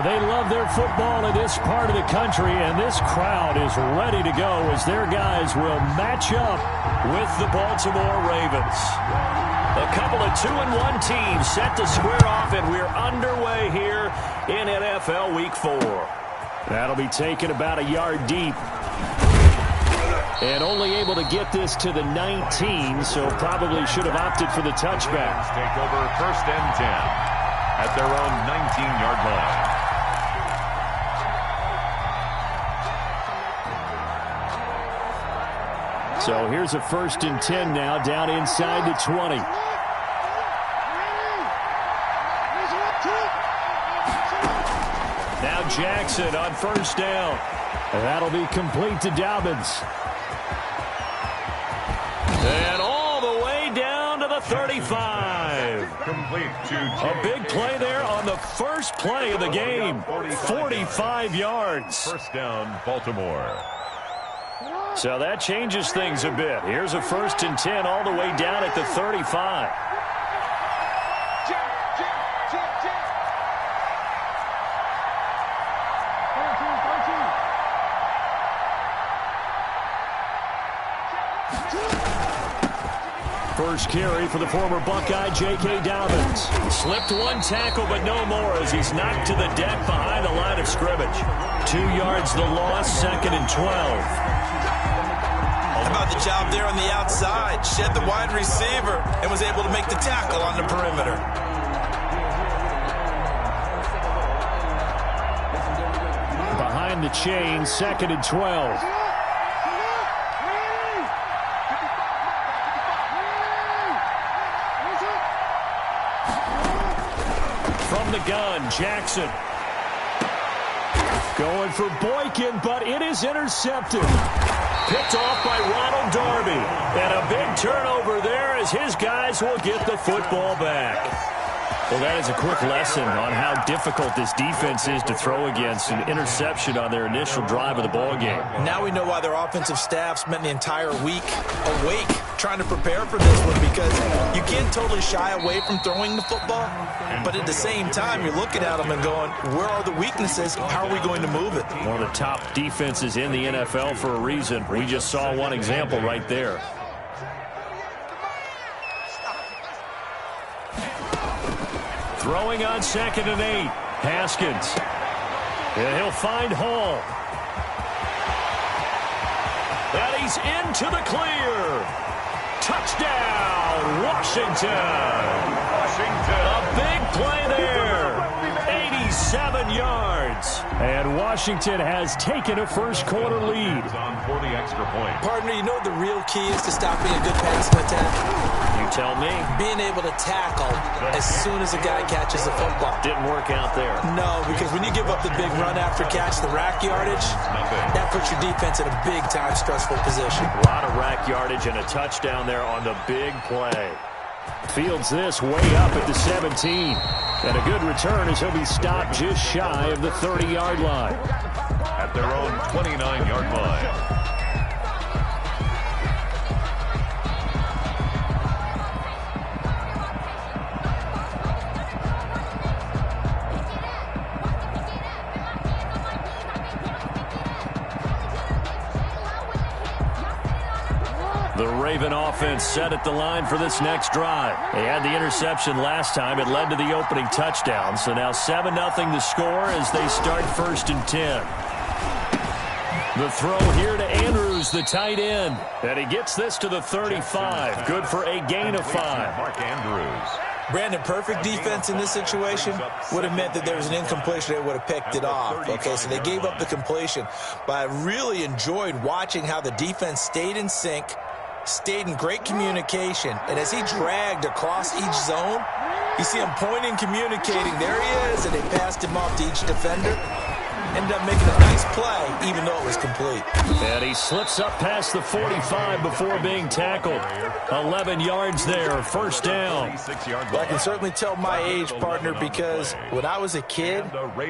They love their football in this part of the country, and this crowd is ready to go as their guys will match up with the Baltimore Ravens. A couple of 2-1 teams set to square off, and we're underway here in NFL Week 4. That'll be taken about a yard deep. And only able to get this to the 19, so probably should have opted for the touchback. Take over 1st and 10 at their own 19-yard line. So here's a 1st and 10 now, down inside the 20. Now Jackson on 1st down. That'll be complete to Dobbins. And all the way down to the 35. Complete to a big play there on the first play of the game. 45 yards. 1st down, Baltimore. So that changes things a bit. Here's a 1st and 10 all the way down at the 35. First carry for the former Buckeye, J.K. Dobbins. Slipped one tackle, but no more as he's knocked to the deck behind the line of scrimmage. 2 yards the loss, 2nd and 12. How about the job there on the outside? Shed the wide receiver and was able to make the tackle on the perimeter. Behind the chain, 2nd and 12. From the gun, Jackson. Going for Boykin, but it is intercepted. Picked off by Ronald Darby. And a big turnover there as his guys will get the football back. Well, that is a quick lesson on how difficult this defense is to throw against. An interception on their initial drive of the ballgame. Now we know why their offensive staff spent the entire week awake trying to prepare for this one, because you can't totally shy away from throwing the football, but at the same time you're looking at them and going, where are the weaknesses? How are we going to move it? One of the top defenses in the NFL for a reason. We just saw one example right there. Throwing on 2nd and 8. Haskins. And he'll find Hall. And he's into the clear. Touchdown, Washington. A big play there. 87 yards. And Washington has taken a first-quarter lead. On for the extra point. Partner, you know the real key is to stopping a good passing attack? You tell me. Being able to tackle as soon as a guy catches the football. Didn't work out there. No, because when you give up the big run after catch, the rack yardage, that puts your defense in a big-time stressful position. A lot of rack yardage and a touchdown there on the big play. Fields this way up at the 17. And a good return as he'll be stopped just shy of the 30-yard line. At their own 29-yard line. The Raven offense set at the line for this next drive. They had the interception last time. It led to the opening touchdown. So now 7-0 the score as they start 1st and 10. The throw here to Andrews, the tight end. And he gets this to the 35. Good for a gain of 5. Mark Andrews. Brandon, perfect defense in this situation would have meant that there was an incompletion. They would have picked it off. Okay, so they gave up the completion. But I really enjoyed watching how the defense stayed in sync, stayed in great communication, and as he dragged across each zone, you see him pointing, communicating. There he is, and they passed him off to each defender. Ended up making a nice play, even though it was complete. And he slips up past the 45 before being tackled. 11 yards there, 1st down. Well, I can certainly tell my age, partner, because when I was a kid,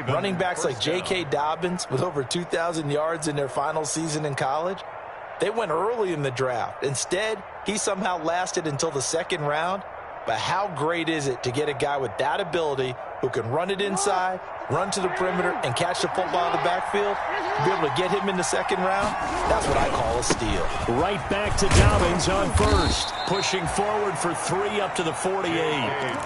running backs like J.K. Dobbins with over 2,000 yards in their final season in college, they went early in the draft. Instead, he somehow lasted until the 2nd round. But how great is it to get a guy with that ability who can run it inside, run to the perimeter, and catch the football in the backfield, be able to get him in the second round, that's what I call a steal. Right back to Dobbins on first. Pushing forward for 3 up to the 48.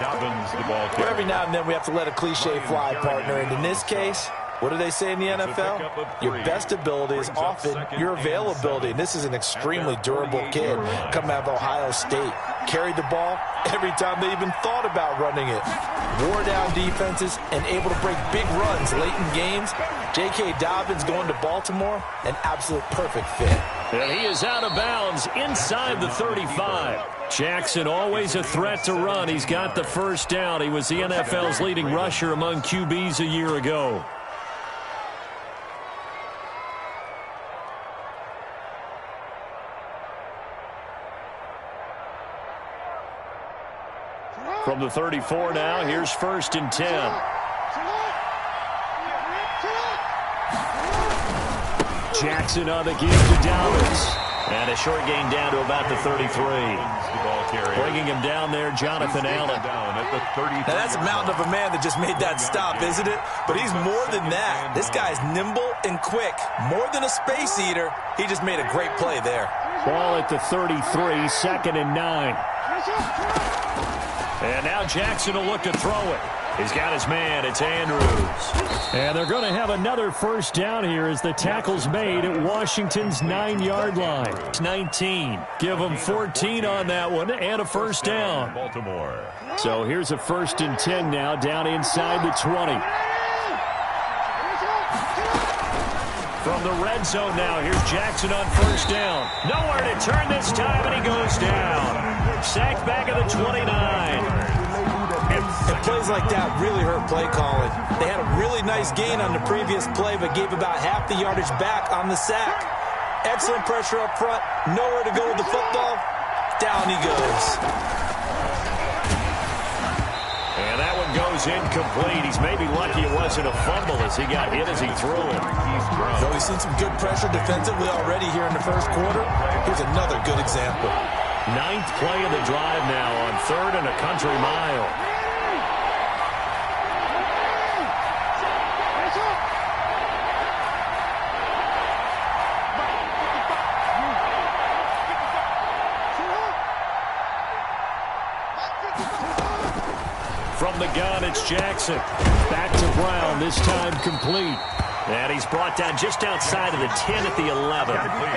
Dobbins, the ball Well, every now and then we have to let a cliche fly, partner. And in this case, what do they say in the NFL? Your best ability is often your availability. And this is an extremely durable kid coming out of Ohio State. Carried the ball every time they even thought about running it. Wore down defenses and able to break big runs late in games. J.K. Dobbins going to Baltimore, an absolute perfect fit. And he is out of bounds inside the 35. Jackson always a threat to run. He's got the first down. He was the NFL's leading rusher among QBs a year ago. From the 34 now, here's 1st and 10. Jackson on the give to Dobbins. And a short gain down to about the 33. Bringing him down there, Jonathan Allen. Now that's a mountain of a man that just made that stop, isn't it? But he's more than that. This guy's nimble and quick. More than a space eater. He just made a great play there. Ball at the 33, 2nd and 9. And now Jackson will look to throw it. He's got his man. It's Andrews. And they're going to have another first down here as the tackle's made at Washington's 9-yard line. 19. Give them 14 on that one and a first down. Baltimore. So here's a 1st and 10 now down inside the 20. From the red zone now, here's Jackson on first down. Nowhere to turn this time, and he goes down. Sacked back at the 29. And plays like that really hurt play calling. They had a really nice gain on the previous play, but gave about half the yardage back on the sack. Excellent pressure up front. Nowhere to go with the football. Down he goes. And that one goes incomplete. He's maybe lucky it wasn't a fumble as he got hit as he threw it. So we've seen some good pressure defensively already here in the first quarter. Here's another good example. 9th play of the drive now on 3rd and a country mile. From the gun, it's Jackson. Back to Brown, this time complete. And he's brought down just outside of the 10 at the 11.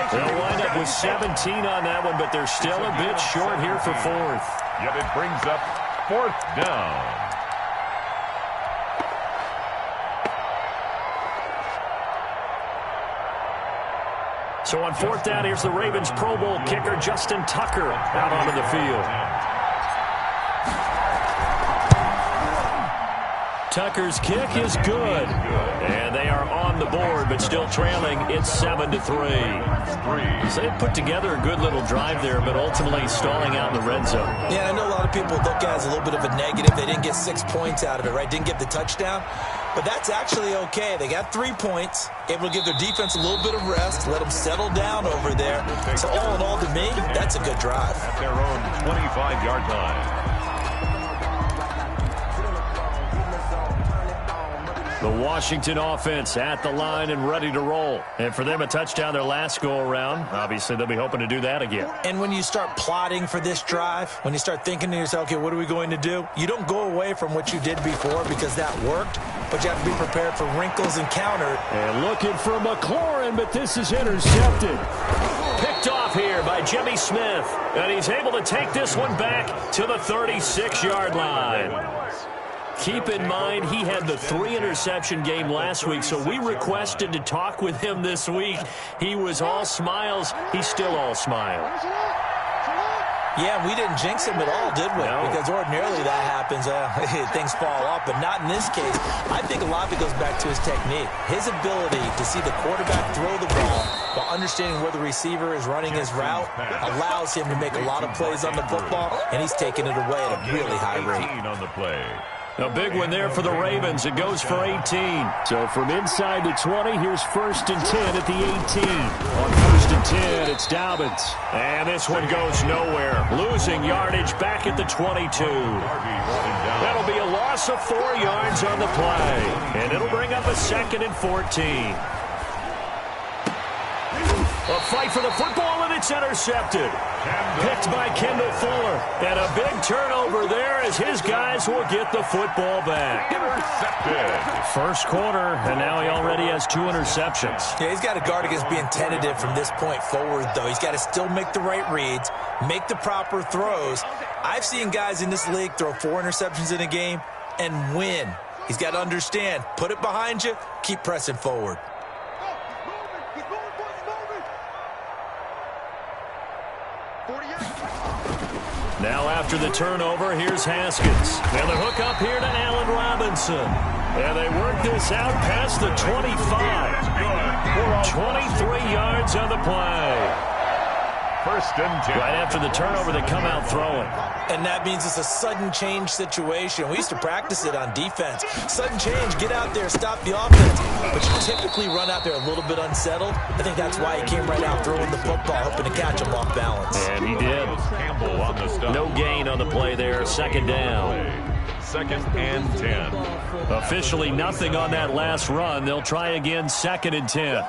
They'll wind up with 17 on that one, but they're still a bit short here for 4th. Yet it brings up 4th down. So on 4th down, here's the Ravens Pro Bowl kicker, Justin Tucker, out onto the field. Tucker's kick is good. And they are on the board, but still trailing. It's 7-3. So they put together a good little drive there, but ultimately stalling out in the red zone. Yeah, I know a lot of people look at it as a little bit of a negative. They didn't get 6 points out of it, right? Didn't get the touchdown. But that's actually okay. They got 3 points, able to give their defense a little bit of rest, let them settle down over there. So all in all, to me, that's a good drive. At their own 25-yard line. The Washington offense at the line and ready to roll. And for them, a touchdown their last go-around. Obviously, they'll be hoping to do that again. And when you start plotting for this drive, when you start thinking to yourself, okay, what are we going to do? You don't go away from what you did before because that worked, but you have to be prepared for wrinkles and counter. And looking for McLaurin, but this is intercepted. Picked off here by Jimmy Smith. And he's able to take this one back to the 36-yard line. Keep in mind, he had the 3-interception game last week, so we requested to talk with him this week. He was all smiles. He's still all smiles. Yeah, we didn't jinx him at all, did we? No. Because ordinarily that happens. Things fall off, but not in this case. I think a lot of it goes back to his technique. His ability to see the quarterback throw the ball while understanding where the receiver is running his route allows him to make a lot of plays on the football, and he's taking it away at a really high rate. On the play. A big one there for the Ravens. It goes for 18. So from inside the 20, here's 1st and 10 at the 18. On 1st and 10, it's Dobbins. And this one goes nowhere. Losing yardage back at the 22. That'll be a loss loss of 4 yards on the play. And it'll bring up a 2nd and 14. A fight for the football, and it's intercepted. Picked by Kendall Fuller. And a big turnover there as his guys will get the football back. Intercepted. First quarter, and now he already has 2 interceptions. Yeah, he's got to guard against being tentative from this point forward, though. He's got to still make the right reads, make the proper throws. I've seen guys in this league throw 4 interceptions in a game and win. He's got to understand, put it behind you, keep pressing forward. Now after the turnover, here's Haskins. And the hook up here to Allen Robinson. And they work this out past the 25. 23 yards on the play. First and 10. Right after the turnover, they come out throwing. And that means it's a sudden change situation. We used to practice it on defense. Sudden change, get out there, stop the offense. But you typically run out there a little bit unsettled. I think that's why he came right out throwing the football, hoping to catch him off balance. And he did. Campbell on the stop. No gain on the play there. 2nd down. 2nd and 10. Officially nothing on that last run. They'll try again, 2nd and 10.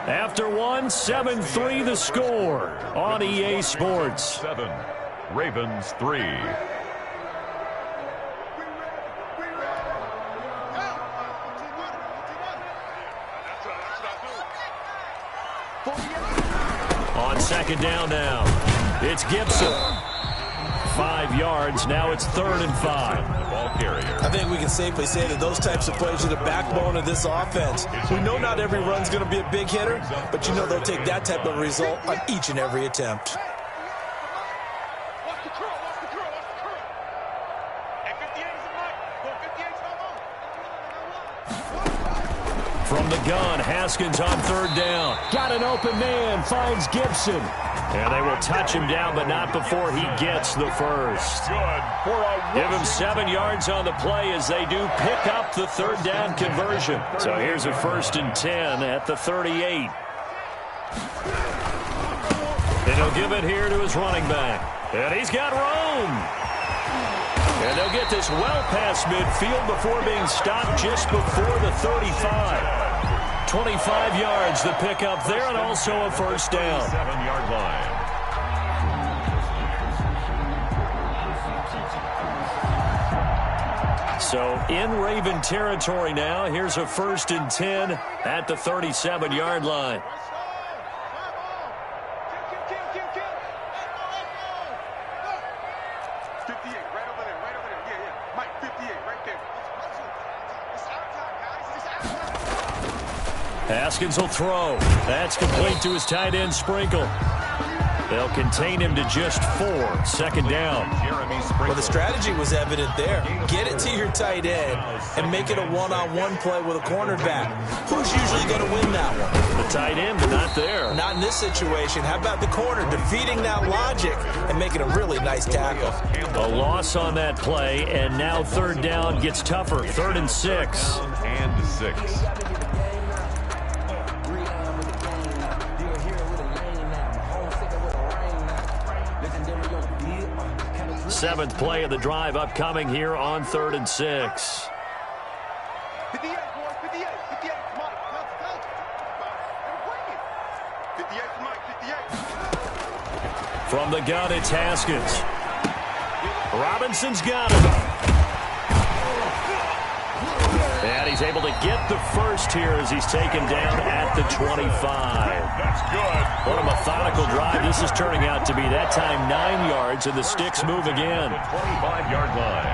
After 1, 7-3 the score on EA Sports. 7. Ravens 3. On 2nd down now, it's Gibson. 5 yards. Now it's 3rd and 5. Ball carrier. I think we can safely say that those types of plays are the backbone of this offense. We know not every run's going to be a big hitter, but you know they'll take that type of result on each and every attempt. From the gun, Haskins on 3rd down. Got an open man, finds Gibson. And they will touch him down, but not before he gets the first. Give him 7 yards on the play as they do pick up the 3rd down conversion. So here's a 1st and 10 at the 38. And he'll give it here to his running back. And he's got room. And they'll get this well past midfield before being stopped just before the 35. 25 yards the pickup there, and also a 1st down. 7-yard line. So in Raven territory now. Here's a 1st and 10 at the 37-yard line. Haskins will throw. That's complete to his tight end, Sprinkle. They'll contain him to just 4. 2nd down. Well, the strategy was evident there. Get it to your tight end and make it a one-on-one play with a cornerback. Who's usually going to win that one? The tight end, but not there. Not in this situation. How about the corner defeating that logic and making a really nice tackle? A loss on that play, and now 3rd down gets tougher. 3rd and 6. And 6. 7th play of the drive upcoming here on 3rd and 6. From the gun, it's Haskins. Robinson's got it. And he's able to get the first here as he's taken down at the 25. That's good. What a methodical drive this is turning out to be. That time 9 yards, and the sticks move again. 25-yard line.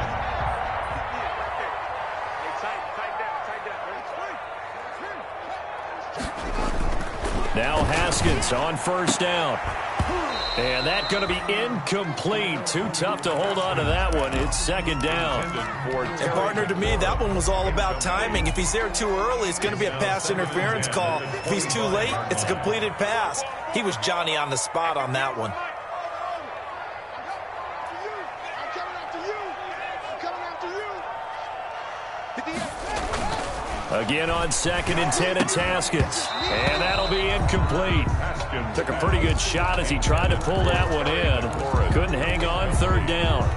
Now Haskins on 1st down. And that's going to be incomplete. Too tough to hold on to that one. It's 2nd down. And partner, to me, that one was all about timing. If he's there too early, it's going to be a pass interference call. If he's too late, it's a completed pass. He was Johnny on the spot on that one. Again on 2nd and 10, it's Haskins. And that'll be incomplete. Took a pretty good shot as he tried to pull that one in. Couldn't hang on 3rd down.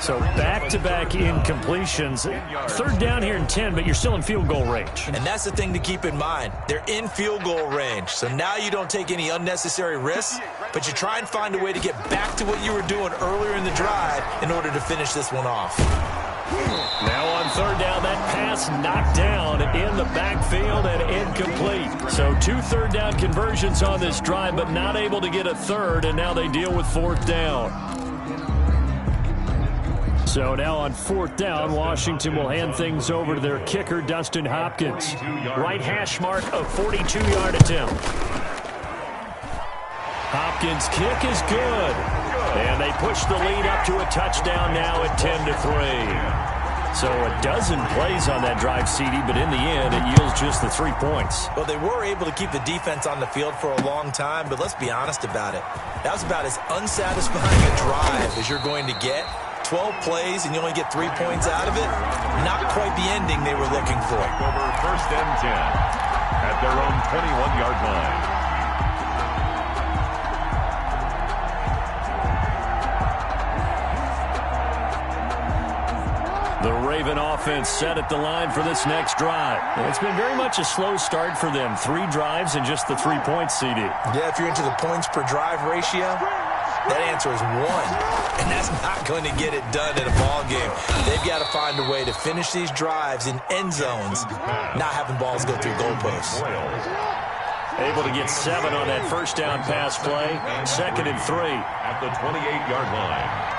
So back-to-back incompletions. 3rd down here in 10, but you're still in field goal range. And that's the thing to keep in mind. They're in field goal range. So now you don't take any unnecessary risks, but you try and find a way to get back to what you were doing earlier in the drive in order to finish this one off. Now on 3rd down, that pass knocked down in the backfield and incomplete. So 2 3rd down conversions on this drive, but not able to get a 3rd, and now they deal with 4th down. So now on 4th down, Washington will hand things over to their kicker, Dustin Hopkins. Right hash mark of 42-yard attempt. Hopkins' kick is good. And they push the lead up to a touchdown now at 10-3. So a dozen plays on that drive, CD, but in the end, it yields just the 3 points. Well, they were able to keep the defense on the field for a long time, but let's be honest about it. That was about as unsatisfying a drive as you're going to get. 12 plays and you only get 3 points out of it. Not quite the ending they were looking for. Over 1st and 10 at their own 21-yard line. The Raven offense set at the line for this next drive. It's been very much a slow start for them. 3 drives and just the 3 points, CD. Yeah, if you're into the points per drive ratio, that answer is 1. And that's not going to get it done in a ball game. They've got to find a way to finish these drives in end zones, not having balls go through goalposts. Able to get 7 on that 1st down pass play. 2nd and 3. At the 28-yard line.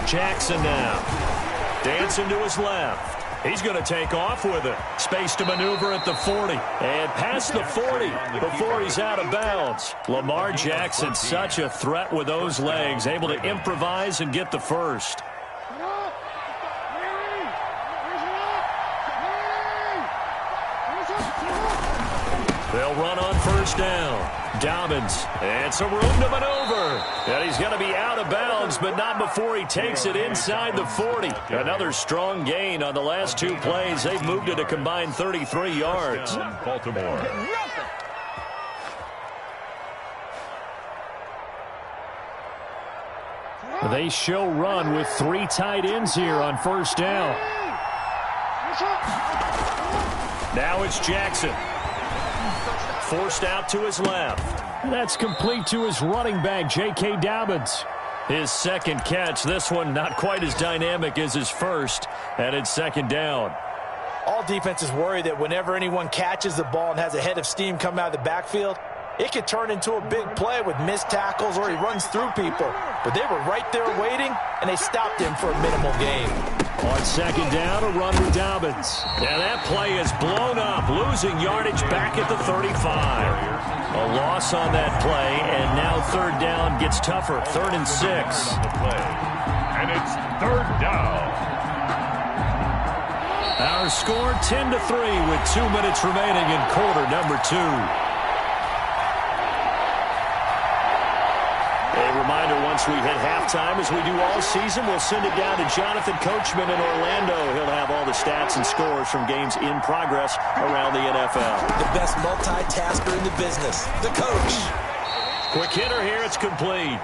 Jackson now. Dancing to his left. He's going to take off with it. Space to maneuver at the 40. And past the 40 before he's out of bounds. Lamar Jackson, such a threat with those legs. Able to improvise and get the first. They'll run on 1st down. Dobbins, and some room to maneuver. And he's going to be out of bounds, but not before he takes it inside the 40. Another strong gain on the last 2 plays. They've moved it a combined 33 yards. Baltimore. They show run with 3 tight ends here on 1st down. Now it's Jackson. Forced out to his left. That's complete to his running back, J.K. Dobbins. His 2nd catch. This one not quite as dynamic as his first. And it's 2nd down. All defenses worry that whenever anyone catches the ball and has a head of steam come out of the backfield, it could turn into a big play with missed tackles or he runs through people. But they were right there waiting, and they stopped him for a minimal gain. On 2nd down, a run with Dobbins. And that play is blown up, losing yardage back at the 35. A loss on that play, and now 3rd down gets tougher. 3rd and 6. And it's 3rd down. Our score 10-3 with 2 minutes remaining in quarter number 2. A reminder, once we hit halftime, as we do all season, we'll send it down to Jonathan Coachman in Orlando. He'll have all the stats and scores from games in progress around the NFL. The best multitasker in the business, the coach. Quick hitter here, it's complete.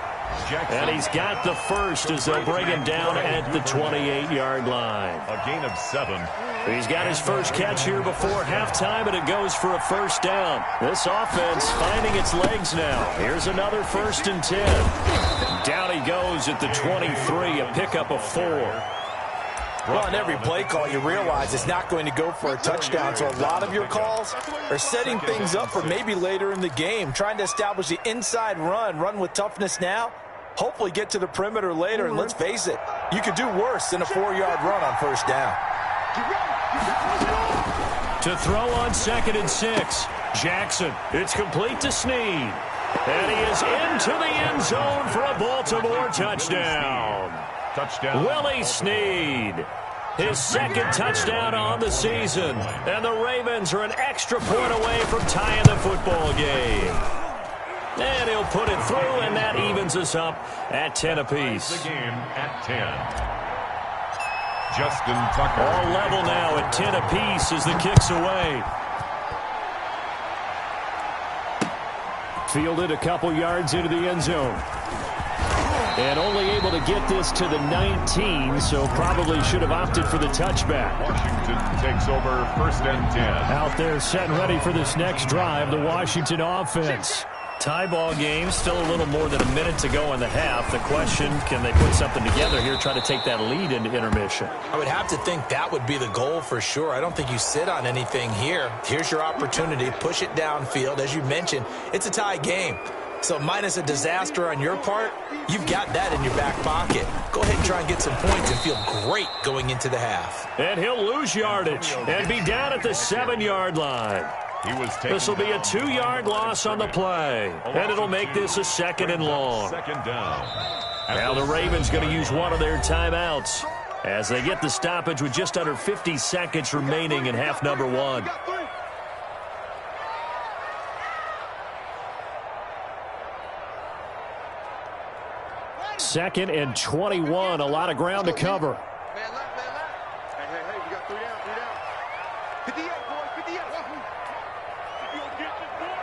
And he's got the first as they'll bring him down at the 28-yard line. A gain of 7. He's got his first catch here before halftime, and it goes for a 1st down. This offense finding its legs now. Here's another 1st and 10. Down he goes at the 23, a pickup of 4. Well, on every play call, you realize it's not going to go for a touchdown. So a lot of your calls are setting things up for maybe later in the game, trying to establish the inside run with toughness now, hopefully get to the perimeter later. And let's face it, you could do worse than a 4-yard run on 1st down. To throw on 2nd and 6. Jackson, it's complete to Snead. And he is into the end zone for a Baltimore touchdown. Willie Snead, his 2nd touchdown on the season. And the Ravens are an extra point away from tying the football game. And he'll put it through, and that evens us up at 10 apiece. The game at 10. Justin Tucker. All level now at 10 apiece as the kick's away. Fielded a couple yards into the end zone. And only able to get this to the 19, so probably should have opted for the touchback. Washington takes over 1st and 10. Out there set and ready for this next drive, the Washington offense. Tie ball game, still a little more than a minute to go in the half. The question, can they put something together here, try to take that lead into intermission? I would have to think that would be the goal for sure. I don't think you sit on anything here. Here's your opportunity. Push it downfield. As you mentioned, it's a tie game. So minus a disaster on your part, you've got that in your back pocket. Go ahead and try and get some points and feel great going into the half. And he'll lose yardage and be down at the 7-yard line. This will be a 2-yard loss on the play, and it'll make this a 2nd and long. Second down. Now the Ravens going to use one of their timeouts as they get the stoppage with just under 50 seconds remaining in half number 1. Second and 21, a lot of ground to cover. Man left. Hey, we got 3 down. 58, boy, 58. You gonna get this, boy?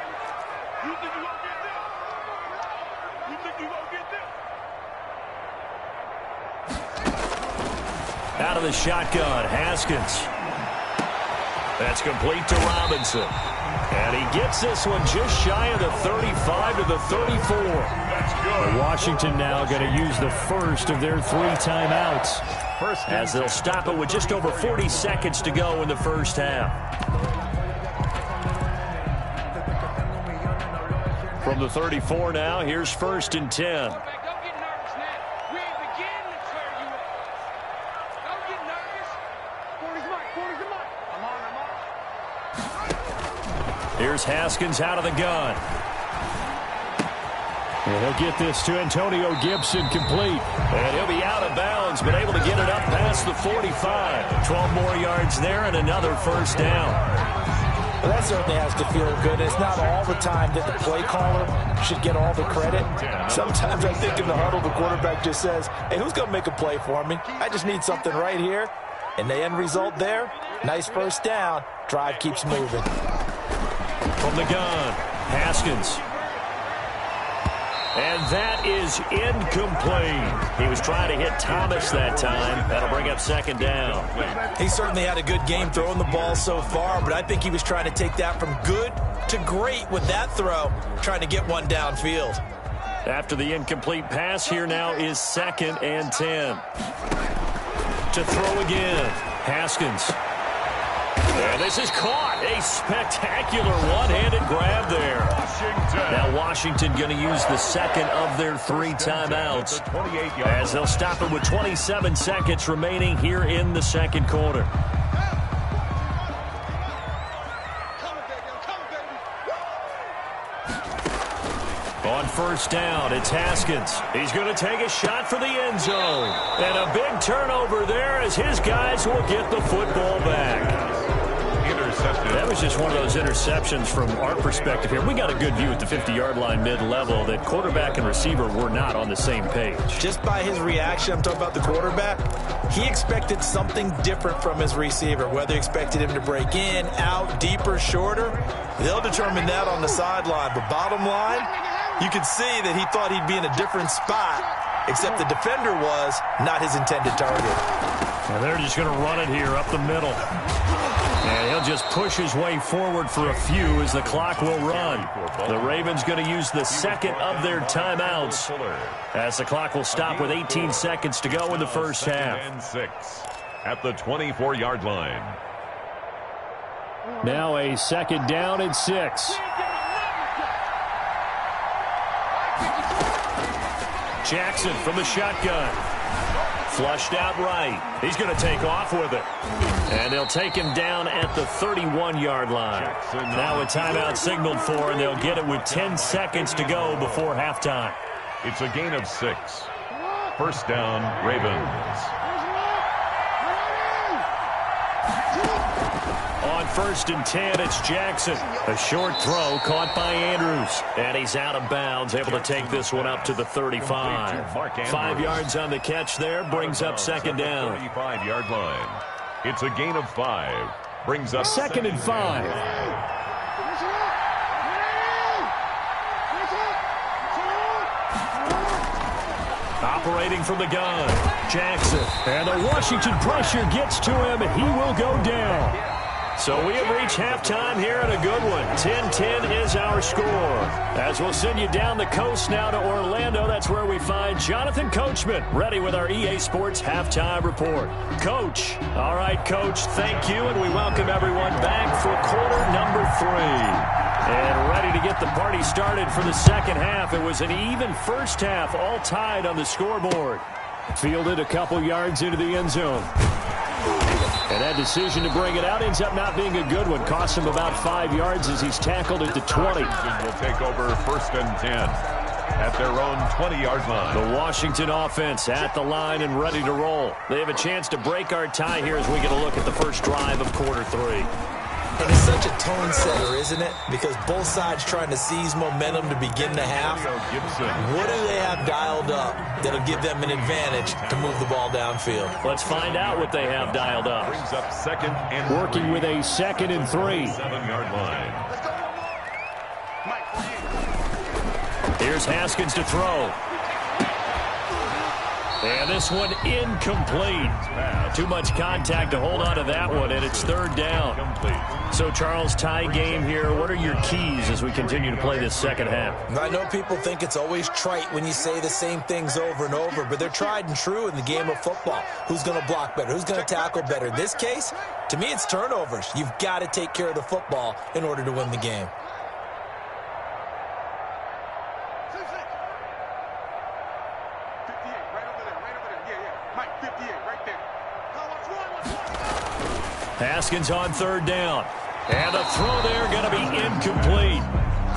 You think you gonna get this? You think you gonna get this? Out of the shotgun, Haskins. That's complete to Robinson. And he gets this one just shy of the 35 to the 34. That's good. Washington now going to use the first of their 3 timeouts as they'll stop it with just over 40 seconds to go in the first half. From the 34 now, here's 1st and 10. Don't get nervous, man. We ain't beginning to clear you up. Don't get nervous. Corner's the mark. I'm on. Here's Haskins out of the gun. And he'll get this to Antonio Gibson complete. And he'll be out of bounds, but able to get it up past the 45. 12 more yards there and another first down. Well, that certainly has to feel good. It's not all the time that the play caller should get all the credit. Sometimes I think in the huddle, the quarterback just says, hey, who's going to make a play for me? I just need something right here. And the end result there, nice first down. Drive keeps moving. From the gun, Haskins. And that is incomplete. He was trying to hit Thomas that time. That'll bring up 2nd down. He certainly had a good game throwing the ball so far, but I think he was trying to take that from good to great with that throw, trying to get one downfield. After the incomplete pass, here now is 2nd and 10. To throw again, Haskins. And this is caught. A spectacular one-handed grab there. Now Washington going to use the 2nd of their 3 timeouts as they'll stop it with 27 seconds remaining here in the 2nd quarter. On 1st down, it's Haskins. He's going to take a shot for the end zone. And a big turnover there as his guys will get the football back. That was just one of those interceptions from our perspective here. We got a good view at the 50-yard line mid-level that quarterback and receiver were not on the same page. Just by his reaction, I'm talking about the quarterback, he expected something different from his receiver. Whether he expected him to break in, out, deeper, shorter, they'll determine that on the sideline. But bottom line, you could see that he thought he'd be in a different spot, except the defender was not his intended target. And they're just going to run it here up the middle. And he'll just push his way forward for a few as the clock will run. The Ravens going to use the 2nd of their timeouts as the clock will stop with 18 seconds to go in the first half. And 6 at the 24-yard line. Now a 2nd down and 6. Jackson from the shotgun. Flushed out right. He's going to take off with it. And they'll take him down at the 31-yard line. Now a timeout signaled for, and they'll get it with 10 seconds to go before halftime. It's a gain of 6. First down, Ravens. On first and 10. It's Jackson. A short throw caught by Andrews. And he's out of bounds, able to take this one up to the 35. 5 yards on the catch there, brings up second down. 35-yard line. It's a gain of 5. Brings up second and 5. Operating from the gun, Jackson. And the Washington pressure gets to him. He will go down. So we have reached halftime here in a good one. 10-10 is our score. As we'll send you down the coast now to Orlando, that's where we find Jonathan Coachman, ready with our EA Sports halftime report. Coach. All right, Coach, thank you, and we welcome everyone back for quarter number 3. And ready to get the party started for the second half. It was an even first half, all tied on the scoreboard. Fielded a couple yards into the end zone. And that decision to bring it out ends up not being a good one. Cost him about 5 yards as he's tackled at the 20. Will take over first and 10 at their own 20-yard line. The Washington offense at the line and ready to roll. They have a chance to break our tie here as we get a look at the first drive of quarter 3. And it's such a tone setter, isn't it? Because both sides trying to seize momentum to begin the half. What do they have dialed up that'll give them an advantage to move the ball downfield? Let's find out what they have dialed up. Brings up second and working with a second and 3. 7-yard line. Here's Haskins to throw. And this one incomplete. Too much contact to hold on to that one, and it's third down. So, Charles, tie game here. What are your keys as we continue to play this second half? I know people think it's always trite when you say the same things over and over, but they're tried and true in the game of football. Who's going to block better? Who's going to tackle better? In this case, to me, it's turnovers. You've got to take care of the football in order to win the game. Haskins on third down. And the throw there going to be incomplete.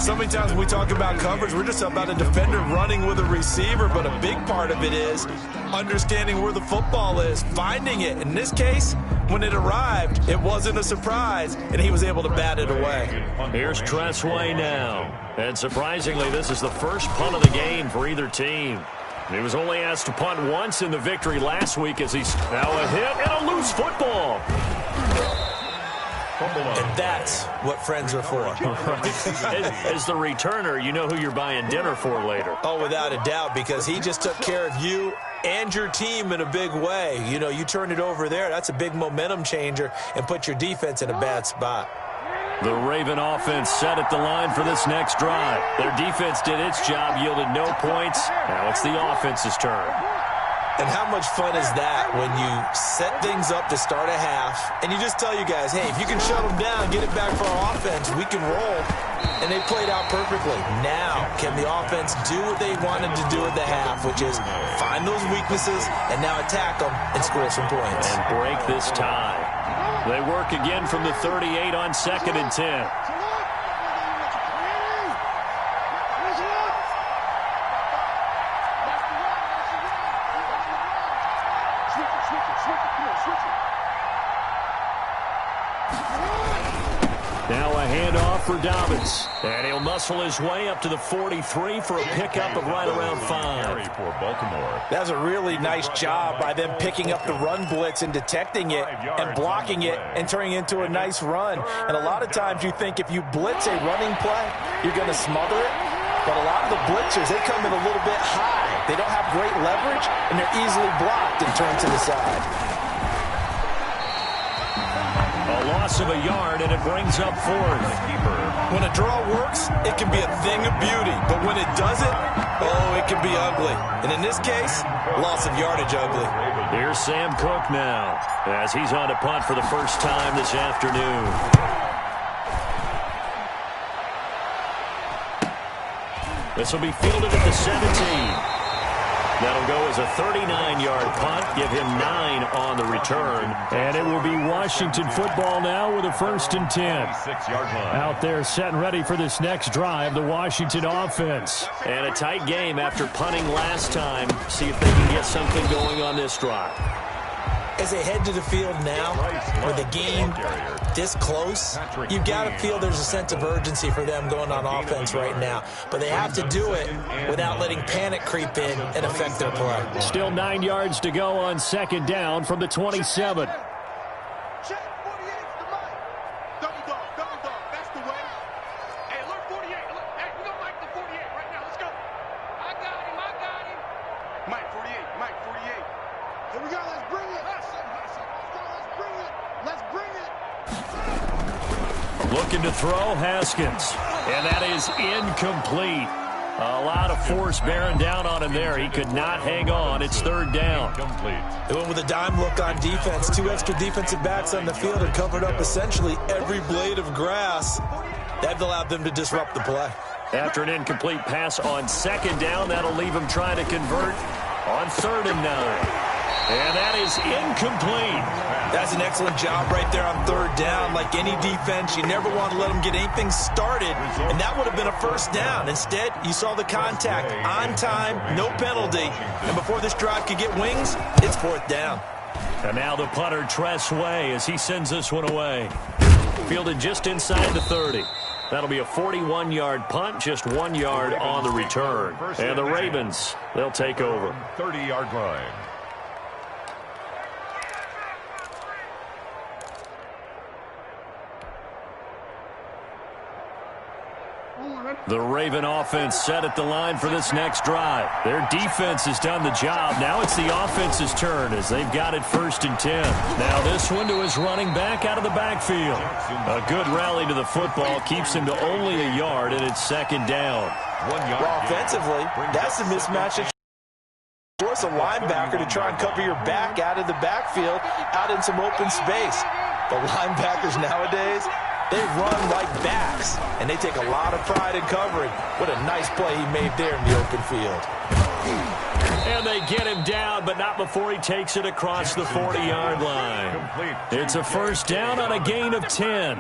So many times when we talk about coverage, we're just about a defender running with a receiver, but a big part of it is understanding where the football is, finding it. In this case, when it arrived, it wasn't a surprise, and he was able to bat it away. Here's Tressway now. And surprisingly, this is the first punt of the game for either team. He was only asked to punt once in the victory last week as he's now a hit and a loose football. And that's what friends are for. As the returner, you know who you're buying dinner for later. Oh, without a doubt, because he just took care of you and your team in a big way. You know, you turn it over there. That's a big momentum changer and put your defense in a bad spot. The Raven offense set at the line for this next drive. Their defense did its job, yielded no points. Now it's the offense's turn. And how much fun is that when you set things up to start a half and you just tell you guys, hey, if you can shut them down, get it back for our offense, we can roll. And they played out perfectly. Now, can the offense do what they wanted to do at the half, which is find those weaknesses and now attack them and score some points. And break this tie. They work again from the 38 on second and 10. Now a handoff for Dobbins. And he'll muscle his way up to the 43 for a pickup of right around 5. For Baltimore. That's a really nice job by them picking up the run blitz and detecting it and blocking it and turning it into a nice run. And a lot of times you think if you blitz a running play, you're going to smother it. But a lot of the blitzers, they come in a little bit high. They don't have great leverage, and they're easily blocked and turned to the side. A loss of a yard, and it brings up fourth. When a draw works, it can be a thing of beauty. But when it doesn't, oh, it can be ugly. And in this case, loss of yardage ugly. Here's Sam Cook now, as he's on to punt for the first time this afternoon. This will be fielded at the 17. That'll go as a 39-yard punt, give him 9 on the return. And it will be Washington football now with a first and 10. Out there set and ready for this next drive, the Washington offense. And a tight game after punting last time. See if they can get something going on this drive. As they head to the field now, with the game this close, you've got to feel there's a sense of urgency for them going on offense right now. But they have to do it without letting panic creep in and affect their play. Still 9 yards to go on second down from the 27. Looking to throw, Haskins. And that is incomplete. A lot of force bearing down on him there. He could not hang on. It's third down. They went with a dime look on defense. 2 extra defensive backs on the field and covered up essentially every blade of grass. That allowed them to disrupt the play. After an incomplete pass on second down, that'll leave him trying to convert on 3rd and 9. And that is incomplete. That's an excellent job right there on 3rd down. Like any defense, you never want to let them get anything started, and that would have been a first down. Instead, you saw the contact on time, no penalty, and before this drive could get wings, it's 4th down. And now the punter, Tress Way, as he sends this one away. Fielded just inside the 30. That'll be a 41-yard punt, just 1 yard on the return. And the Ravens, they'll take over. 30-yard line. The Raven offense set at the line for this next drive. Their defense has done the job. Now it's the offense's turn as they've got it 1st and 10. Now this one to his running back out of the backfield. A good rally to the football keeps him to only a yard, and it's 2nd down. Well, offensively, that's a mismatch that force a linebacker to try and cover your back out of the backfield, out in some open space. The linebackers nowadays, they run like backs, and they take a lot of pride in covering. What a nice play he made there in the open field. And they get him down, but not before he takes it across the 40-yard line. It's a first down on a gain of 10.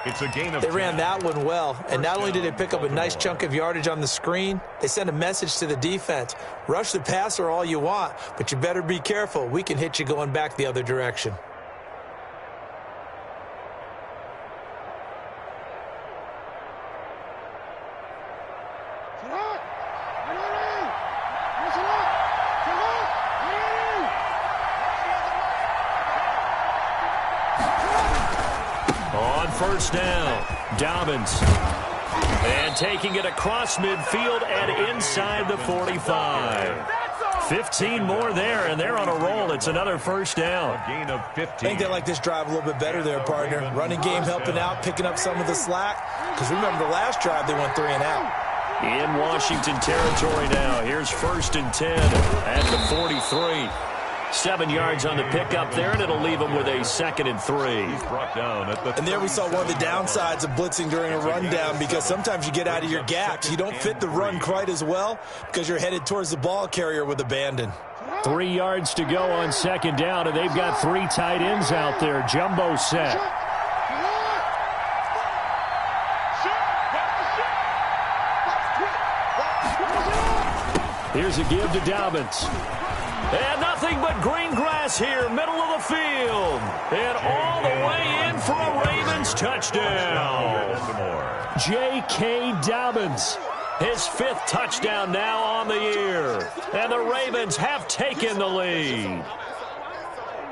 They ran that one well, and not only did they pick up a nice chunk of yardage on the screen, they sent a message to the defense. Rush the passer all you want, but you better be careful. We can hit you going back the other direction. First down, Dobbins. And taking it across midfield and inside the 45. 15 more there, and they're on a roll. It's another first down. A gain of 15. I think they like this drive a little bit better there, partner. Running game helping out, picking up some of the slack. Because remember, the last drive they went 3 and out. In Washington territory now. Here's 1st and 10 at the 43. 7 yards on the pickup there, and it'll leave him with a 2nd and 3. He's brought down at the and there we saw one of the downsides of blitzing during a rundown, because sometimes you get out of your gaps. You don't fit the run quite as well because you're headed towards the ball carrier with abandon. 3 yards to go on 2nd down, and they've got 3 tight ends out there. Jumbo set. Here's a give to Dobbins. And nothing but green grass here, middle of the field. And all the way in for a Ravens touchdown. J.K. Dobbins, his 5th touchdown now on the year. And the Ravens have taken the lead.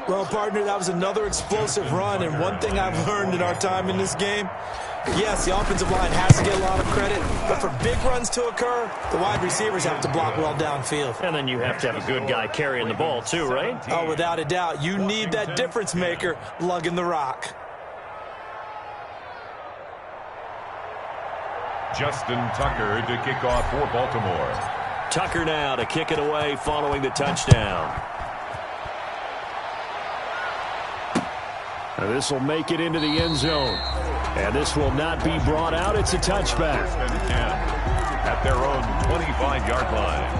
Well, partner, that was another explosive run, and one thing I've learned in our time in this game, yes, the offensive line has to get a lot of credit, but for big runs to occur, the wide receivers have to block well downfield. And then you have to have a good guy carrying the ball too, right? Oh, without a doubt. You need that difference maker lugging the rock. Justin Tucker to kick off for Baltimore. Tucker now to kick it away following the touchdown. This will make it into the end zone. And this will not be brought out. It's a touchback. At their own 25-yard line.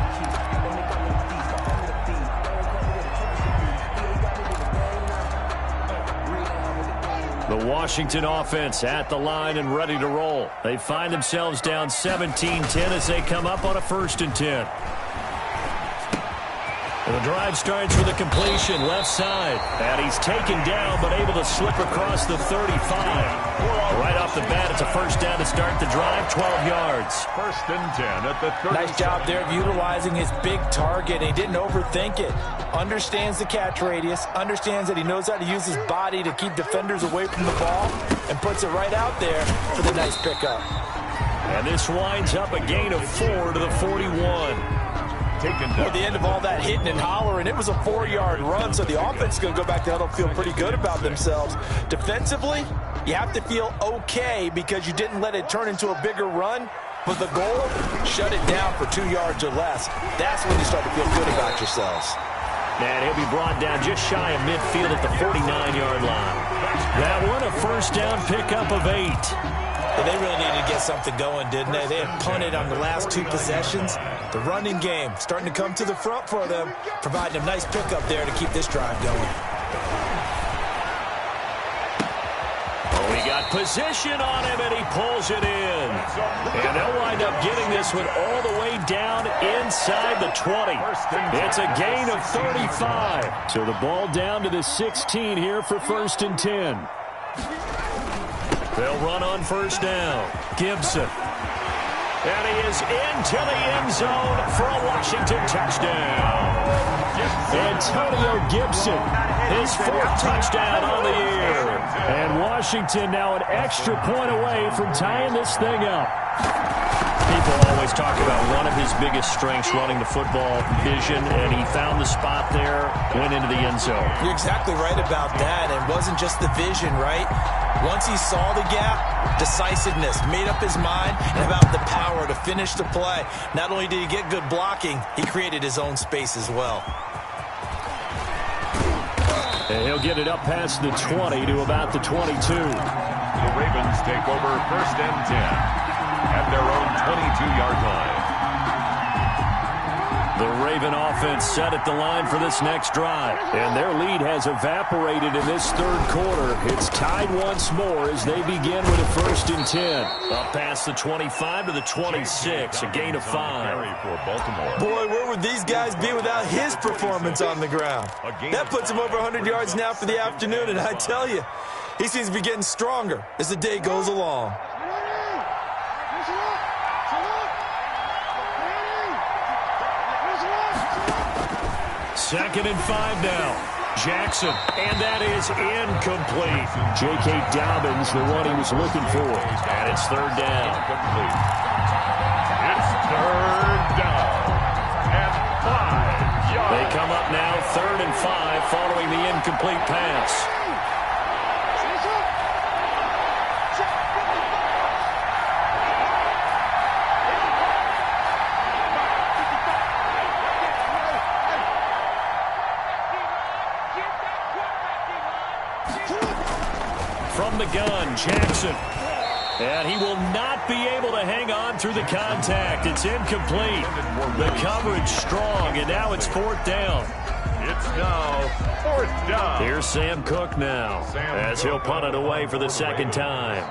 The Washington offense at the line and ready to roll. They find themselves down 17-10 as they come up on a 1st and 10. The drive starts with a completion left side. And he's taken down but able to slip across the 35. Right off the bat, it's a first down to start the drive, 12 yards. First and 10 at the 30. Nice job there of utilizing his big target. He didn't overthink it. Understands the catch radius. Understands that he knows how to use his body to keep defenders away from the ball. And puts it right out there for the nice pickup. And this winds up a gain of 4 to the 41. At the end of all that hitting and hollering, it was a 4-yard run, so the offense is going to go back to huddle, feel pretty good about themselves. Defensively, you have to feel okay because you didn't let it turn into a bigger run, but the goal, shut it down for 2 yards or less. That's when you start to feel good about yourselves. And he'll be brought down just shy of midfield at the 49-yard line. That one, a first down pickup of 8. And they really needed to get something going, didn't they? They had punted on the last 2 possessions. The running game starting to come to the front for them, providing a nice pickup there to keep this drive going. Oh, he got position on him, and he pulls it in. And they'll wind up getting this one all the way down inside the 20. It's a gain of 35. So the ball down to the 16 here for first and 10. They'll run on first down. Gibson. And he is into the end zone for a Washington touchdown. Antonio Gibson, his 4th touchdown on the year. And Washington now an extra point away from tying this thing up. People always talk about one of his biggest strengths running the football, vision, and he found the spot there, went into the end zone. You're exactly right about that. It wasn't just the vision, right? Once he saw the gap, decisiveness, made up his mind, and about the power to finish the play. Not only did he get good blocking, he created his own space as well. And he'll get it up past the 20 to about the 22. The Ravens take over first and 10 at their own 22-yard line. The Raven offense set at the line for this next drive. And their lead has evaporated in this third quarter. It's tied once more as they begin with a first and 10. Up past the 25 to the 26, a gain of 5. For Baltimore. Boy, where would these guys be without his performance on the ground? That puts him over 100 yards now for the afternoon, and I tell you, he seems to be getting stronger as the day goes along. Second and 5 now. Jackson, and that is incomplete. J.K. Dobbins, the one he was looking for. And it's third down. It's third down and 5 yards. They come up now, 3rd and 5, following the incomplete pass. From the gun, Jackson. And he will not be able to hang on through the contact. It's incomplete. The coverage strong, and now it's 4th down. It's now 4th down. Here's Sam Cook now, as he'll punt it away for the second time.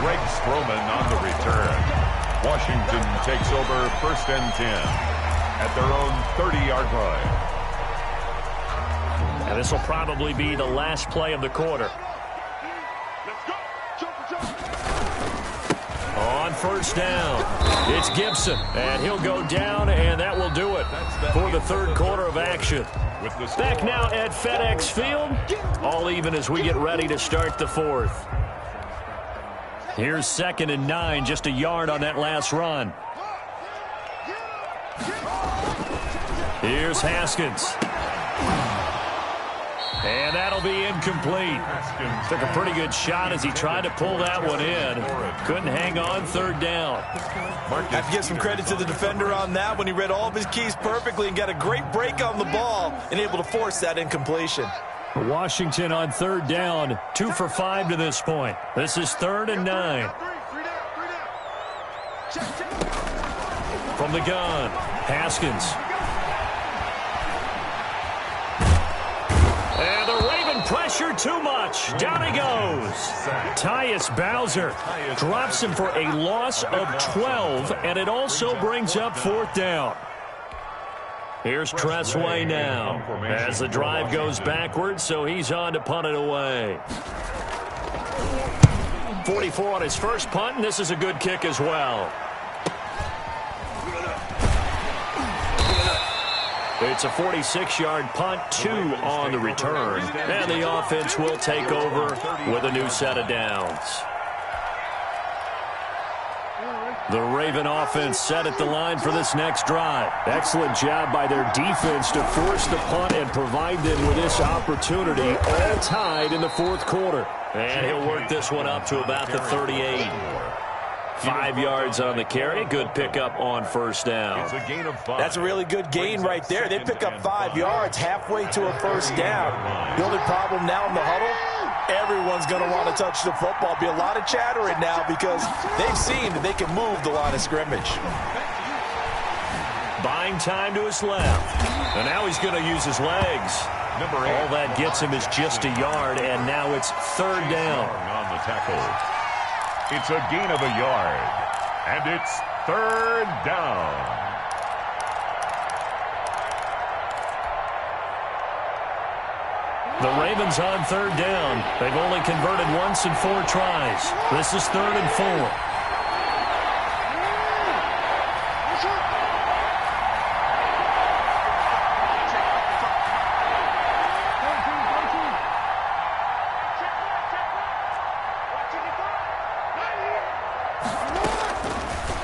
Greg Stroman on the return. Washington takes over first and 10 at their own 30-yard line. And this will probably be the last play of the quarter. On first down, it's Gibson, and he'll go down, and that will do it for the third quarter of action. Back now at FedEx Field, all even as we get ready to start the fourth. Here's 2nd and 9, just a yard on that last run. Here's Haskins. And that'll be incomplete. Took a pretty good shot as he tried to pull that one in. Couldn't hang on, 3rd down. I have to give some credit to the defender on that when he read all of his keys perfectly and got a great break on the ball and able to force that incompletion. Washington on 3rd down, 2 for 5 to this point. This is 3rd and 9. From the gun, Haskins. And the Raven Pressure too much. Down he goes. Tyus Bowser drops him for a loss of 12, and it also brings up 4th down. Here's Tressway now as the drive goes backwards, so he's on to punt it away. 44 on his first punt, and this is a good kick as well. It's a 46-yard punt, 2 on the return, and the offense will take over with a new set of downs. The Raven offense set at the line for this next drive. Excellent job by their defense to force the punt and provide them with this opportunity, all tied in the 4th quarter. And he'll work this one up to about the 38. 5 yards on the carry. Good pickup on 1st down. It's a gain of 5. That's a really good gain right there. They pick up 5 yards halfway to a 1st down. The only problem now in the huddle, everyone's going to want to touch the football. Be a lot of chattering now because they've seen that they can move the line of scrimmage. Buying time to his left. And now he's going to use his legs. All that gets him is just a yard, and now it's 3rd down. On the tackle. It's a gain of a yard, and it's 3rd down. The Ravens on 3rd down. They've only converted once in 4 tries. This is 3rd and 4.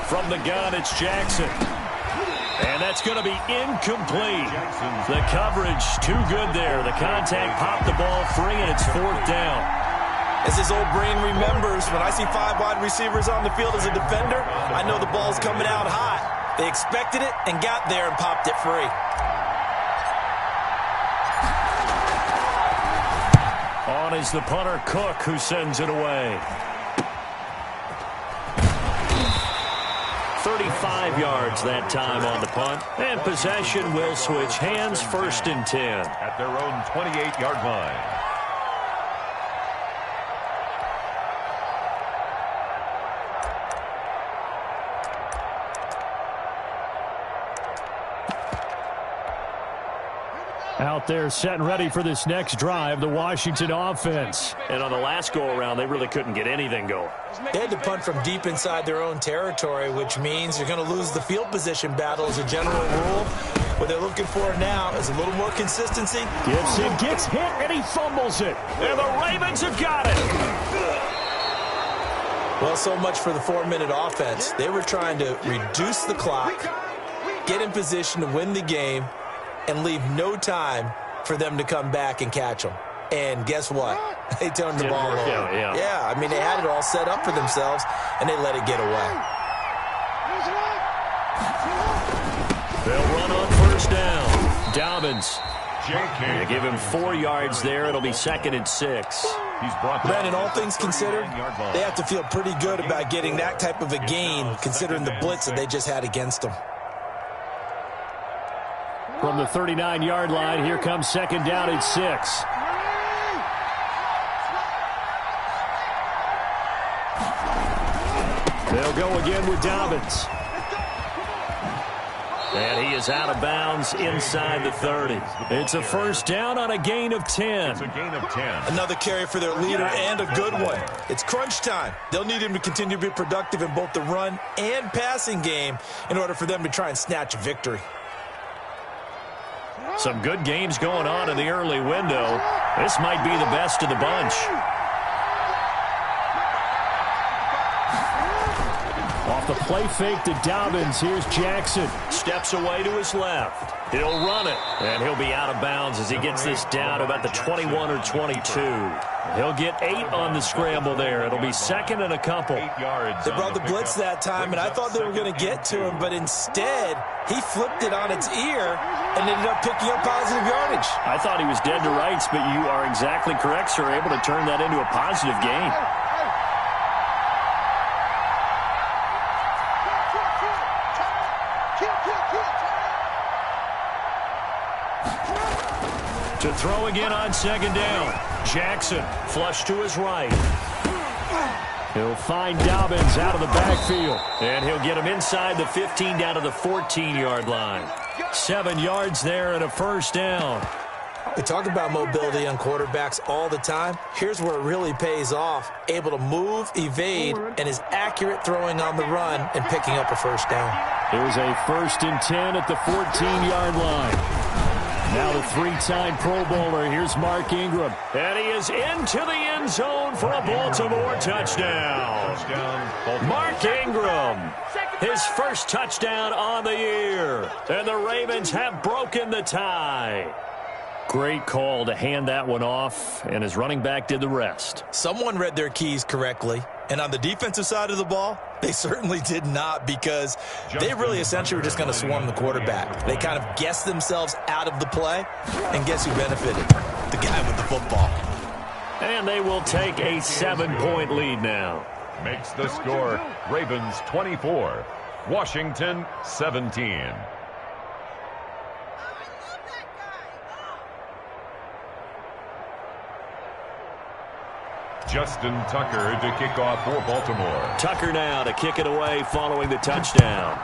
From the gun, it's Jackson. And that's going to be incomplete. The coverage too good there. The contact popped the ball free, and it's 4th down. As his old brain remembers, when I see 5 wide receivers on the field as a defender, I know the ball's coming out hot. They expected it and got there and popped it free. On is the punter, Cook, who sends it away. 35 yards that time on the punt. And possession will switch hands, 1st and 10. At their own 28-yard line. Out there set and ready for this next drive, the Washington offense. And on the last go-around, they really couldn't get anything going. They had to punt from deep inside their own territory, which means you're going to lose the field position battle as a general rule. What they're looking for now is a little more consistency. Gibson gets hit, and he fumbles it. And the Ravens have got it. Well, so much for the 4-minute offense. They were trying to reduce the clock, get in position to win the game, and leave no time for them to come back and catch them. And guess what? They turned the ball over. Yeah, I mean, they had it all set up for themselves, and they let it get away. They'll run on 1st down. Dobbins. They give him 4 yards there. It'll be 2nd and 6. Brandon, all things considered, they have to feel pretty good about getting that type of a gain, considering the blitz that they just had against them. From the 39-yard line, here comes 2nd down and 6. They'll go again with Dobbins. And he is out of bounds inside the 30. It's a 1st down on a gain of 10. It's a gain of 10. Another carry for their leader and a good one. It's crunch time. They'll need him to continue to be productive in both the run and passing game in order for them to try and snatch a victory. Some good games going on in the early window. This might be the best of the bunch. Off the play fake to Dobbins, here's Jackson. Steps away to his left. He'll run it, and he'll be out of bounds as he gets this down about the 21 or 22. He'll get 8 on the scramble there. It'll be 2nd and a couple. 8 yards. They brought the blitz that time, and I thought they were going to get to him, but instead, he flipped it on its ear and ended up picking up positive yardage. I thought he was dead to rights, but you are exactly correct, sir, able to turn that into a positive gain. To throw again on second down. Jackson flush to his right. He'll find Dobbins out of the backfield. And he'll get him inside the 15 down to the 14-yard line. 7 yards there and a first down. We talk about mobility on quarterbacks all the time. Here's where it really pays off. Able to move, evade, and is accurate throwing on the run and picking up a first down. It was a 1st and 10 at the 14-yard line. Now the 3-time Pro Bowler. Here's Mark Ingram. And he is into the end zone for a Baltimore touchdown. Mark Ingram, his first touchdown on the year. And the Ravens have broken the tie. Great call to hand that one off, and his running back did the rest. Someone read their keys correctly, and on the defensive side of the ball, they certainly did not, because they really essentially were just going to swarm the quarterback. They kind of guessed themselves out of the play, and guess who benefited? The guy with the football. And they will take a 7-point lead now. Makes the score Ravens 24, Washington 17. Justin Tucker to kick off for Baltimore. Tucker now to kick it away following the touchdown.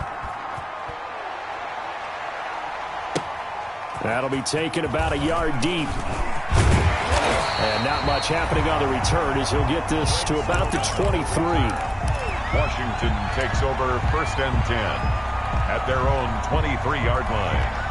That'll be taken about a yard deep. And not much happening on the return as he'll get this to about the 23. Washington takes over 1st and 10 at their own 23-yard line.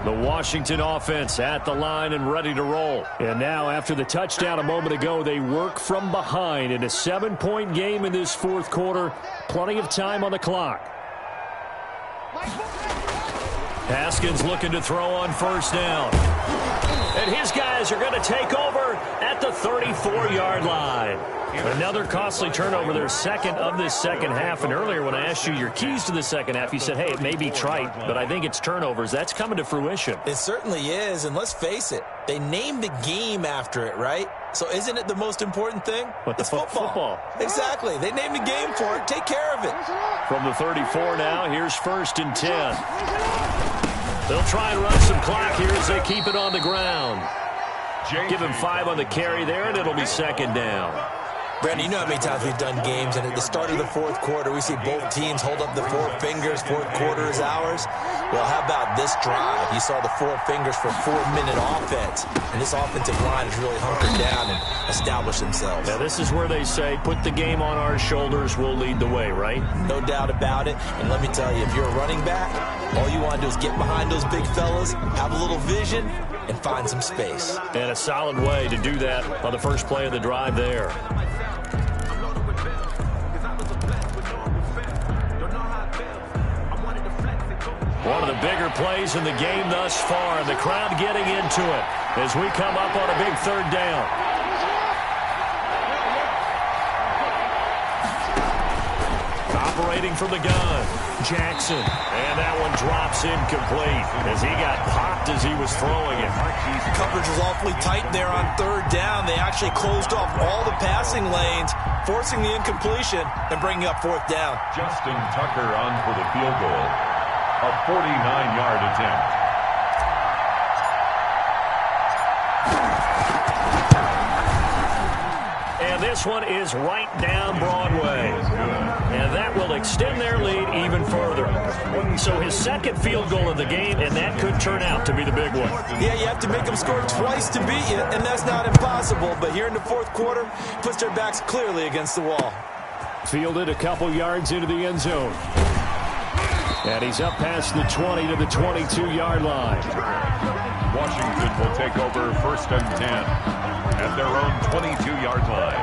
The Washington offense at the line and ready to roll. And now, after the touchdown a moment ago, they work from behind in a 7-point game in this 4th quarter. Plenty of time on the clock. Haskins looking to throw on 1st down. And his guys are going to take over at the 34-yard line. Another costly turnover, their second of this second half. And earlier when I asked you your keys to the second half, you said, hey, it may be trite, but I think it's turnovers. That's coming to fruition. It certainly is, and let's face it, they named the game after it, right? So isn't it the most important thing? But it's football. Exactly. They named the game for it. Take care of it. From the 34 now, here's 1st and 10. They'll try and run some clock here as they keep it on the ground. Give him 5 on the carry there, and it'll be 2nd down. Brandon, you know how many times we've done games, and at the start of the 4th quarter, we see both teams hold up the 4 fingers, 4th quarter is ours. Well, how about this drive? You saw the 4 fingers for 4-minute offense, and this offensive line has really hunkered down and established themselves. Now, this is where they say, put the game on our shoulders, we'll lead the way, right? No doubt about it, and let me tell you, if you're a running back, all you want to do is get behind those big fellas, have a little vision, and find some space. And a solid way to do that on the first play of the drive there. One of the bigger plays in the game thus far, and the crowd getting into it as we come up on a big 3rd down. Operating from the gun, Jackson. And that one drops incomplete as he got popped as he was throwing it. Coverage was awfully tight there on 3rd down. They actually closed off all the passing lanes, forcing the incompletion and bringing up 4th down. Justin Tucker on for the field goal. A 49-yard attempt. And this one is right down Broadway. And that will extend their lead even further. So his 2nd field goal of the game, and that could turn out to be the big one. Yeah, you have to make them score twice to beat you, and that's not impossible. But here in the 4th quarter, puts their backs clearly against the wall. Fielded a couple yards into the end zone. And he's up past the 20 to the 22-yard line. Washington will take over 1st and 10 at their own 22-yard line.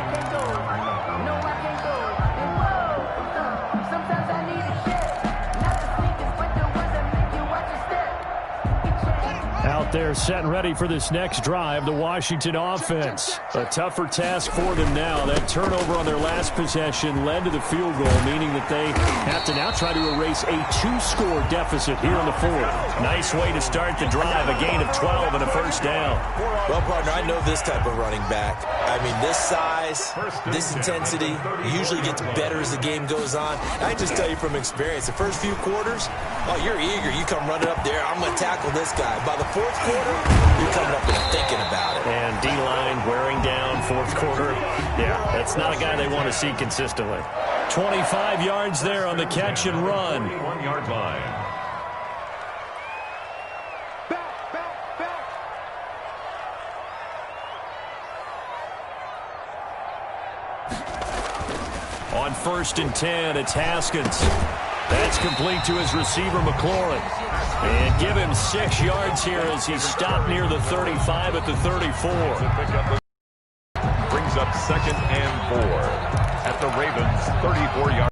Out there set and ready for this next drive, the Washington offense. A tougher task for them now. That turnover on their last possession led to the field goal, meaning that they have to now try to erase a 2-score deficit here in the fourth. Nice way to start the drive, a gain of 12 and a first down. Well, partner, I know this type of running back. I mean, this size, this intensity usually gets better as the game goes on. I just tell you from experience, the first few quarters, oh, you're eager. You come running up there, I'm going to tackle this guy. By the fourth quarter, you're coming up and thinking about it. And D-line wearing down fourth quarter. Yeah, that's not a guy they want to see consistently. 25 yards there on the catch and run. 1-yard line. On 1st and 10, it's Haskins. That's complete to his receiver, McLaurin. And give him 6 yards here as he stopped near the 35 at the 34. Brings up 2nd and 4 at the Ravens' 34-yard.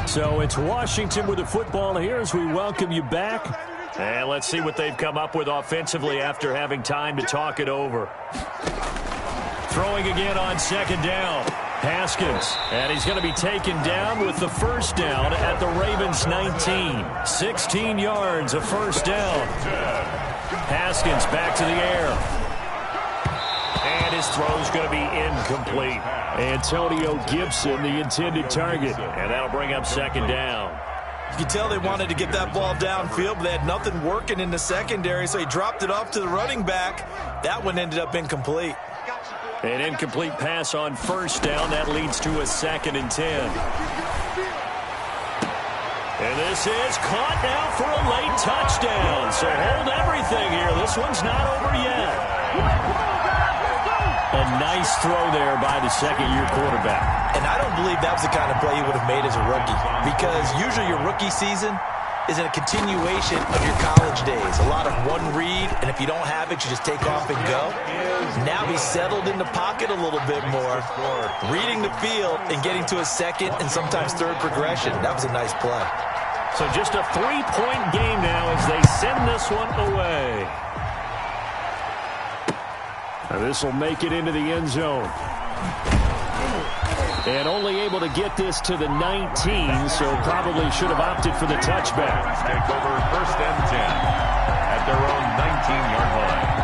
So it's Washington with the football here as we welcome you back. And let's see what they've come up with offensively after having time to talk it over. Throwing again on 2nd down. Haskins. And he's going to be taken down with the first down at the Ravens' 19. 16 yards, a first down. Haskins back to the air. And his throw's going to be incomplete. Antonio Gibson, the intended target. And that'll bring up 2nd down. You can tell they wanted to get that ball downfield, but they had nothing working in the secondary, so he dropped it off to the running back. That one ended up incomplete. An incomplete pass on first down. That leads to a 2nd and 10. And this is caught now for a late touchdown. So hold everything here. This one's not over yet. A nice throw there by the second-year quarterback. And I don't believe that was the kind of play he would have made as a rookie, because usually your rookie season is a continuation of your college days. A lot of one read, and if you don't have it, you just take off and go. Now he's settled in the pocket a little bit more, reading the field and getting to a second and sometimes third progression. That was a nice play. So just a 3-point game now as they send this one away. This will make it into the end zone. And only able to get this to the 19, so probably should have opted for the touchback. Take over 1st and 10 at their own 19-yard line.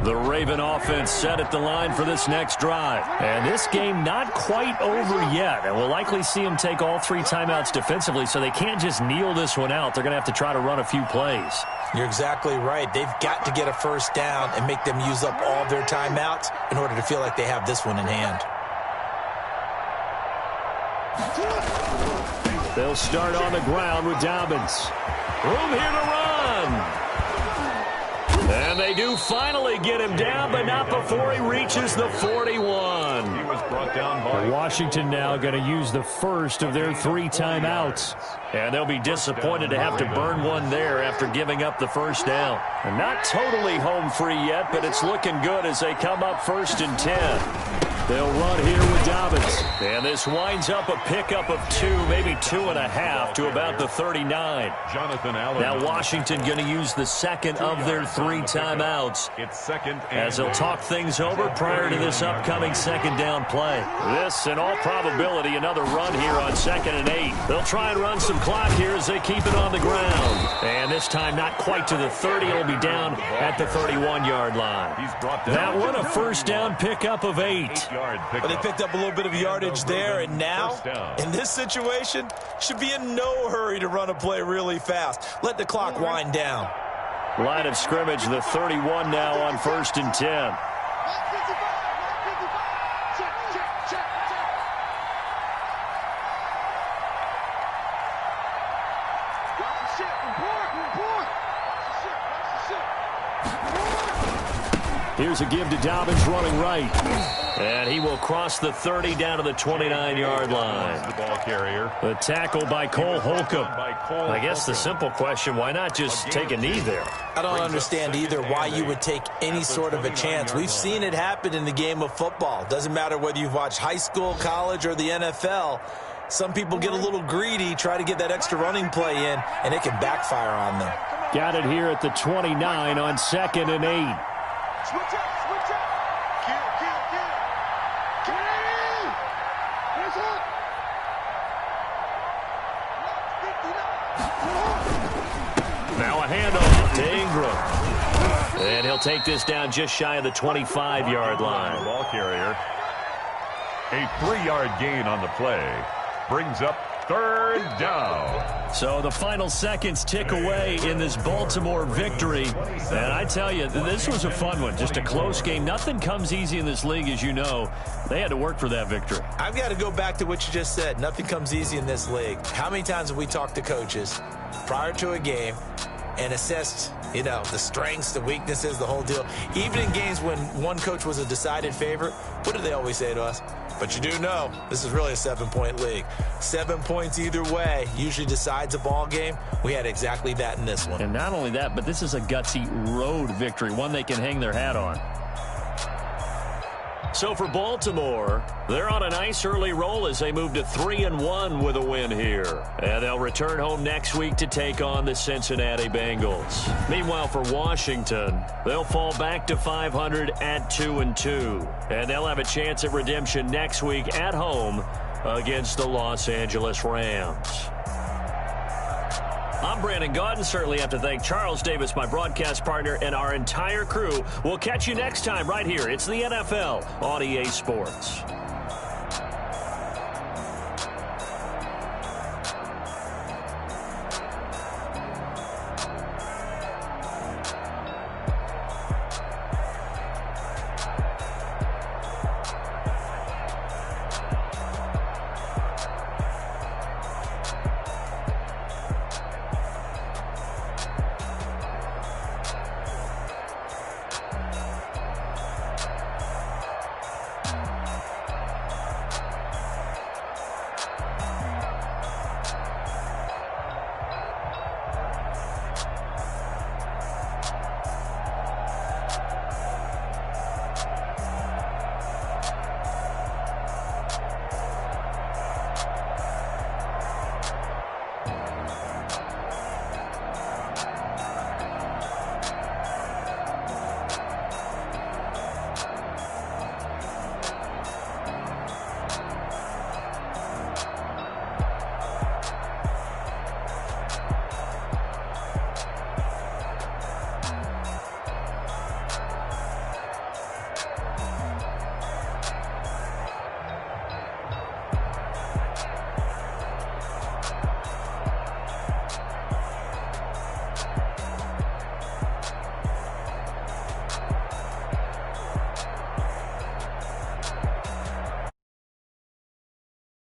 The Raven offense set at the line for this next drive. And this game not quite over yet. And we'll likely see them take all 3 timeouts defensively, so they can't just kneel this one out. They're going to have to try to run a few plays. You're exactly right. They've got to get a first down and make them use up all their timeouts in order to feel like they have this one in hand. They'll start on the ground with Dobbins. Room here to run. And they do finally get him down, but not before he reaches the 41. He was brought down by Washington now going to use the first of their 3 timeouts. And they'll be disappointed to have to burn one there after giving up the first down. And not totally home free yet, but it's looking good as they come up 1st and 10. They'll run here with Dobbins. And this winds up a pickup of 2, maybe 2.5 to about the 39. Jonathan Allen. Now Washington going to use the second of their 3 timeouts. It's 2nd and as they'll talk things over prior to this upcoming 2nd down play. This, in all probability, another run here on 2nd and 8. They'll try and run some clock here as they keep it on the ground. And this time not quite to the 30. It'll be down at the 31-yard line. That one a first down pickup of 8. But they picked up a little bit of yardage there, and now, in this situation, should be in no hurry to run a play really fast. Let the clock wind down. Line of scrimmage, the 31 now on 1st and 10. Here's a give to Dobbins running right. And he will cross the 30 down to the 29-yard line. The ball carrier. The tackle by Cole Holcomb. I guess the simple question, why not just take a knee there? I don't understand either why you would take any sort of a chance. We've seen it happen in the game of football. Doesn't matter whether you've watched high school, college, or the NFL. Some people get a little greedy, try to get that extra running play in, and it can backfire on them. Got it here at the 29 on 2nd and 8. Switch up, switch up. Get it. Get it. Press up. Now a handoff to Ingram. And he'll take this down just shy of the 25-yard line. Ball carrier. A 3-yard gain on the play. Brings up 3rd down. So the final seconds tick away in this Baltimore victory. And I tell you, this was a fun one. Just a close game. Nothing comes easy in this league, as you know. They had to work for that victory. I've got to go back to what you just said. Nothing comes easy in this league. How many times have we talked to coaches prior to a game and assessed, the strengths, the weaknesses, the whole deal? Even in games when one coach was a decided favorite, what do they always say to us? But you do know this is really a 7-point league. 7 points either way usually decides a ball game. We had exactly that in this one. And not only that, but this is a gutsy road victory, one they can hang their hat on. So for Baltimore, they're on a nice early roll as they move to 3-1 with a win here. And they'll return home next week to take on the Cincinnati Bengals. Meanwhile, for Washington, they'll fall back to 500 at 2-2. And they'll have a chance at redemption next week at home against the Los Angeles Rams. I'm Brandon Gaudin. Certainly have to thank Charles Davis, my broadcast partner, and our entire crew. We'll catch you next time right here. It's the NFL on EA Sports.